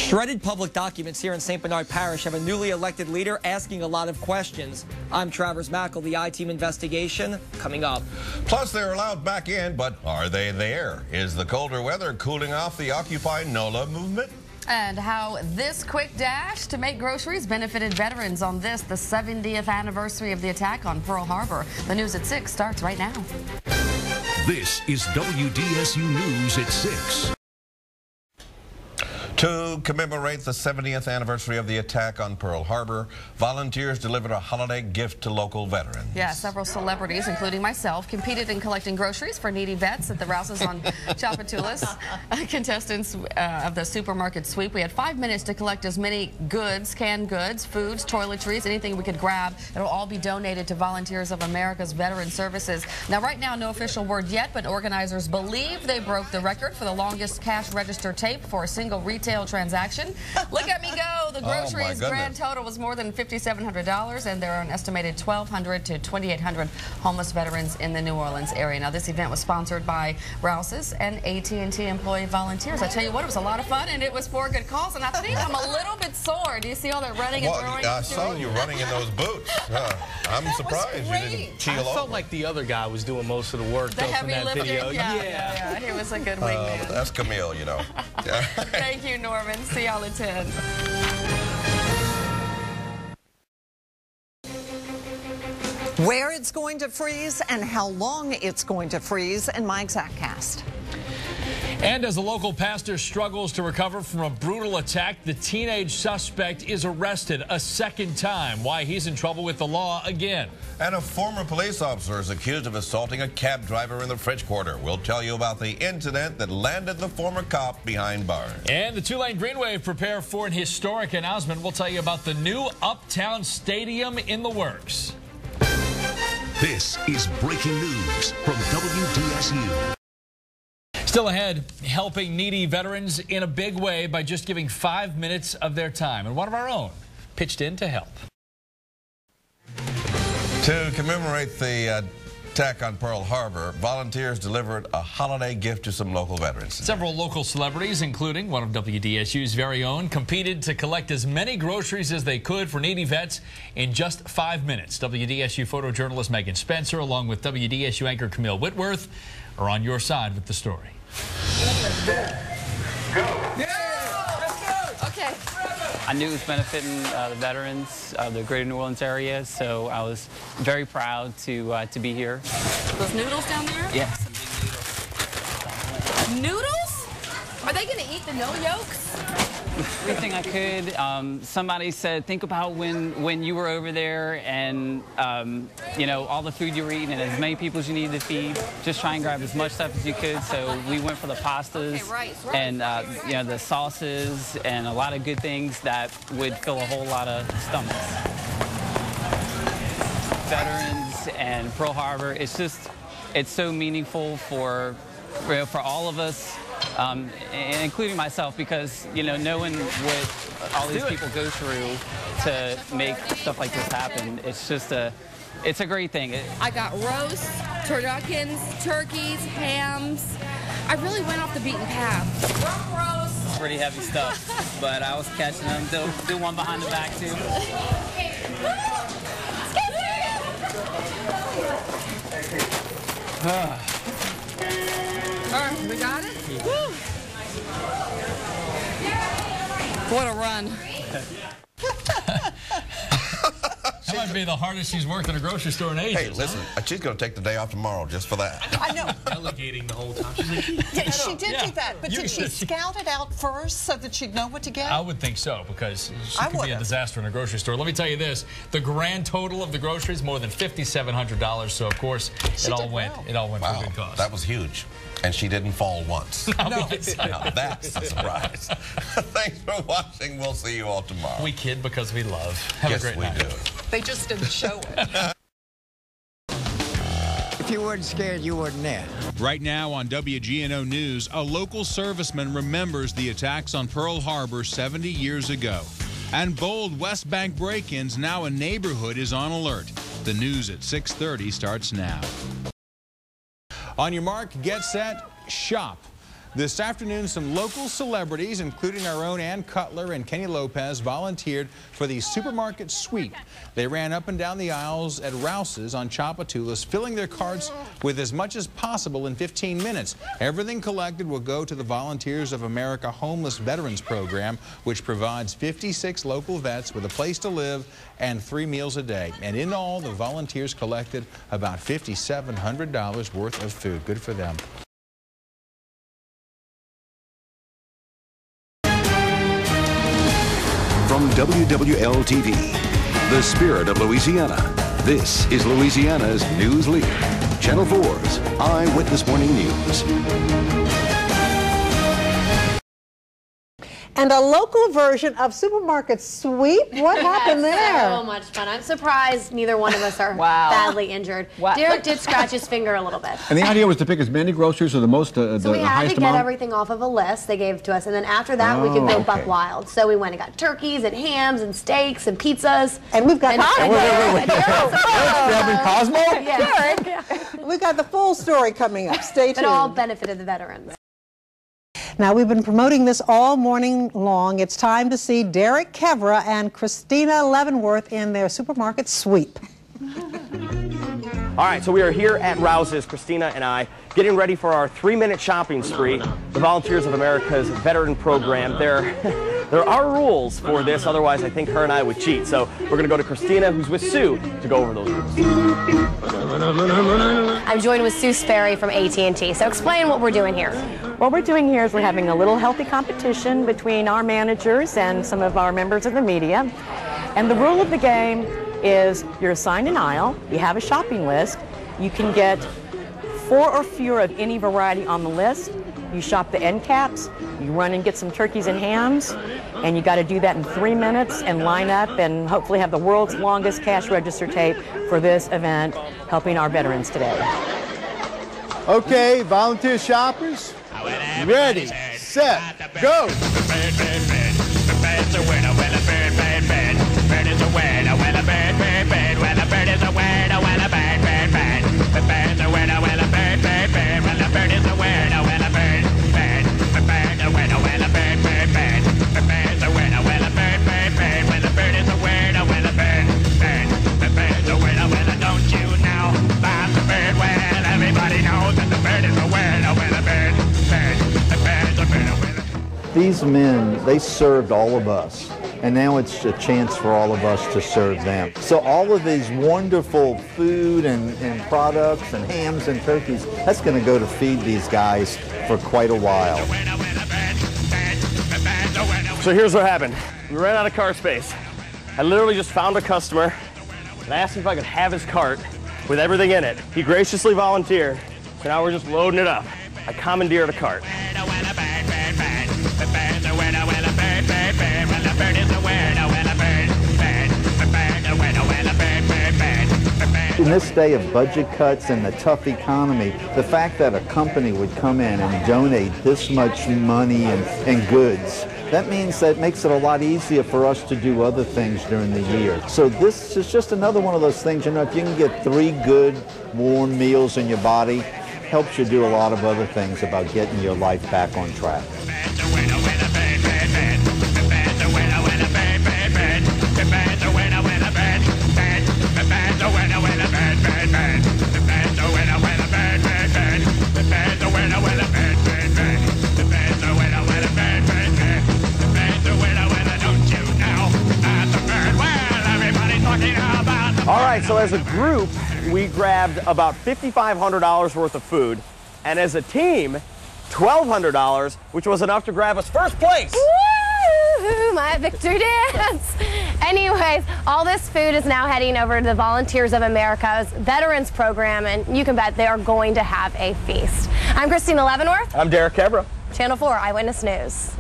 Shredded public documents here in St. Bernard Parish have a newly elected leader asking a lot of questions. I'm Travers Mackle. The I-Team investigation coming up. Plus, they're allowed back in, but are they there? Is the colder weather cooling off the Occupy NOLA movement? And how this quick dash to make groceries benefited veterans on this, the 70th anniversary of the attack on Pearl Harbor. The news at 6 starts right now. This is WDSU News at 6. To commemorate the 70th anniversary of the attack on Pearl Harbor, volunteers delivered a holiday gift to local veterans. Yeah, several celebrities, including myself, competed in collecting groceries for needy vets at the Rouses on Tchoupitoulas. Contestants of the supermarket sweep. We had 5 minutes to collect as many goods, canned goods, foods, toiletries, anything we could grab. It'll all be donated to Volunteers of America's Veteran Services. Now, right now, no official word yet, but organizers believe they broke the record for the longest cash register tape for a single retail transaction. Look at me go. The groceries grand total was more than $5,700, and there are an estimated 1,200 to 2,800 homeless veterans in the New Orleans area. Now, this event was sponsored by Rouse's and AT&T employee volunteers. I tell you what, it was a lot of fun, and it was for a good cause, and I think I'm a little bit sore. Do you see all that running and throwing? I saw you running in those boots. I'm surprised you didn't keel over. I felt like the other guy was doing most of the work the heavy from that lifting, video. Yeah, he was a good wingman. That's Camille, you know. Thank you, Norman. See y'all at 10. Where it's going to freeze and how long it's going to freeze in my exact cast. And as a local pastor struggles to recover from a brutal attack, the teenage suspect is arrested a second time. Why he's in trouble with the law again. And a former police officer is accused of assaulting a cab driver in the French Quarter. We'll tell you about the incident that landed the former cop behind bars. And the Tulane Green Wave prepare for an historic announcement. We'll tell you about the new Uptown Stadium in the works. This is breaking news from WDSU. Still ahead, helping needy veterans in a big way by just giving 5 minutes of their time. And one of our own pitched in to help. To commemorate the attack on Pearl Harbor, volunteers delivered a holiday gift to some local veterans today. Several local celebrities, including one of WDSU's very own, competed to collect as many groceries as they could for needy vets in just 5 minutes. WDSU photojournalist Megan Spencer, along with WDSU anchor Camille Whitworth, are on your side with the story. Go. Yeah, let's go. Okay. I knew it was benefiting the veterans of the greater New Orleans area, so I was very proud to be here. Those noodles down there? Yeah. Noodles? Are they going to eat the no yolks? Everything I could. Somebody said, think about when you were over there and, you know, all the food you were eating and as many people as you needed to feed. Just try and grab as much stuff as you could. So we went for the pastas and, you know, the sauces and a lot of good things that would fill a whole lot of stomachs. Veterans and Pearl Harbor, it's so meaningful for all of us. Including myself, because, you know, knowing what all these people go through to make stuff like this happen, it's a great thing. I got roasts, turduckens, turkeys, hams. I really went off the beaten path. Rump roast. Pretty heavy stuff, but I was catching them. Do one behind the back, too. We got it? Woo. What a run. That might be the hardest she's worked in a grocery store in ages. Hey, listen, she's going to take the day off tomorrow just for that. I know. Delegating the whole time. She's like, yeah, she did do that, but did she scout it out first so that she'd know what to get? I would think so, because she could be a disaster in a grocery store. Let me tell you this, the grand total of the groceries, more than $5,700, so of course it all went for a good cause. That was huge. And she didn't fall once. No. Now, that's a surprise. Thanks for watching. We'll see you all tomorrow. We kid because we love. Have a great night. Yes, we do. They just didn't show it. If you weren't scared, you weren't there. Right now on WGNO News, a local serviceman remembers the attacks on Pearl Harbor 70 years ago. And bold West Bank break-ins, now a neighborhood is on alert. The news at 6:30 starts now. On your mark, get set, shop. This afternoon, some local celebrities, including our own Ann Cutler and Kenny Lopez, volunteered for the supermarket sweep. They ran up and down the aisles at Rouse's on Tchoupitoulas, filling their carts with as much as possible in 15 minutes. Everything collected will go to the Volunteers of America Homeless Veterans Program, which provides 56 local vets with a place to live and 3 meals a day. And in all, the volunteers collected about $5,700 worth of food. Good for them. From WWL-TV, the spirit of Louisiana, this is Louisiana's news leader, Channel 4's Eyewitness Morning News. And a local version of Supermarket Sweep? What happened there? So much fun. I'm surprised neither one of us are badly injured. Wow. Derek did scratch his finger a little bit. And the idea was to pick as many groceries or the most, so we had to get everything off of a list they gave to us, and then after that we could go buck wild. So we went and got turkeys and hams and steaks and pizzas. And we've got Cosmo? Yes. We've got the full story coming up. Stay tuned. It all benefited the veterans. Now, we've been promoting this all morning long. It's time to see Derek Kevra and Christina Leavenworth in their supermarket sweep. All right, so we are here at Rouse's, Christina and I, getting ready for our 3-minute shopping spree, the Volunteers of America's veteran program. There are rules for this, otherwise I think her and I would cheat. So we're going to go to Christina, who's with Sue, to go over those rules. I'm joined with Sue Sperry from AT&T. So explain what we're doing here. What we're doing here is we're having a little healthy competition between our managers and some of our members of the media. And the rule of the game is you're assigned an aisle, you have a shopping list, you can get 4 or fewer of any variety on the list. You shop the end caps, you run and get some turkeys and hams, and you got to do that in 3 minutes and line up and hopefully have the world's longest cash register tape for this event, helping our veterans today. Okay, volunteer shoppers, ready, set, go! These men, they served all of us, and now it's a chance for all of us to serve them. So all of these wonderful food and products and hams and turkeys, that's going to go to feed these guys for quite a while. So here's what happened. We ran out of car space. I literally just found a customer and I asked him if I could have his cart with everything in it. He graciously volunteered, so now we're just loading it up. I commandeered a cart. In this day of budget cuts and the tough economy, the fact that a company would come in and donate this much money and goods, that means that makes it a lot easier for us to do other things during the year. So this is just another one of those things, you know, if you can get 3 good, warm meals in your body, helps you do a lot of other things about getting your life back on track. All right, so as a group, we grabbed about $5,500 worth of food, and as a team, $1,200, which was enough to grab us first place. Woo! My victory dance! Anyways, all this food is now heading over to the Volunteers of America's Veterans Program, and you can bet they are going to have a feast. I'm Christina Leavenworth. I'm Derek Kevra. Channel 4 Eyewitness News.